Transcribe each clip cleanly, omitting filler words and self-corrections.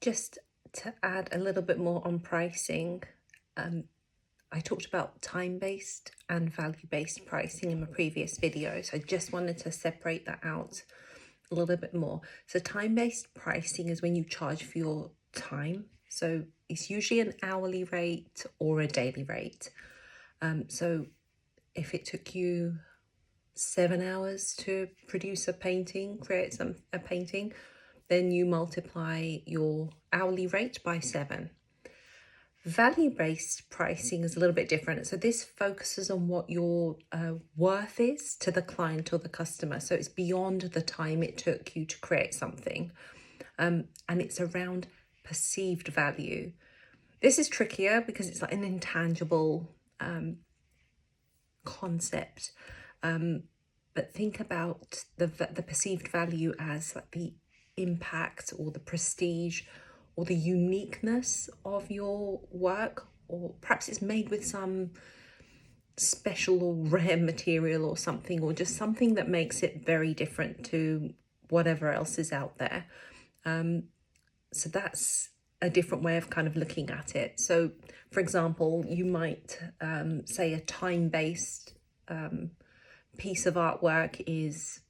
Just to add a little bit more on pricing, I talked about time-based and value-based pricing in my previous video, so I just wanted to separate that out a little bit more. So time-based pricing is when you charge for your time. So it's usually an hourly rate or a daily rate. So if it took you 7 hours to produce a painting, create a painting, then you multiply your hourly rate by 7. Value-based pricing is a little bit different. So this focuses on what your worth is to the client or the customer. So it's beyond the time it took you to create something. And it's around perceived value. This is trickier because it's like an intangible concept. But think about the perceived value as like the impact or the prestige or the uniqueness of your work, or perhaps it's made with some special or rare material or something, or just something that makes it very different to whatever else is out there. So that's a different way of kind of looking at it. So for example, you might say a time-based piece of artwork is,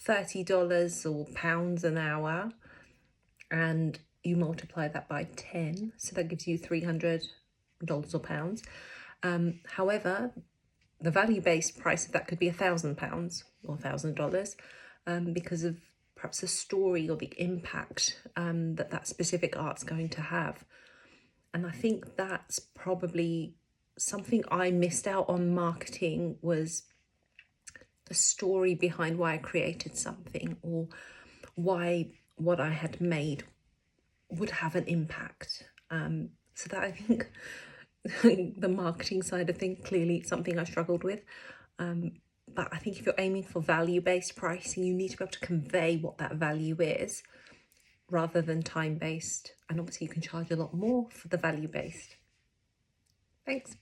$30 or pounds an hour, and you multiply that by 10, so that gives you $300 or pounds. However, the value-based price of that could be £1,000 or $1,000 because of perhaps the story or the impact that specific art's going to have. And I think that's probably something I missed out on marketing, was the story behind why I created something, or why what I had made would have an impact. So that, I think, the marketing side of things, clearly something I struggled with. But I think if you're aiming for value-based pricing, you need to be able to convey what that value is rather than time-based. And obviously you can charge a lot more for the value-based. Thanks.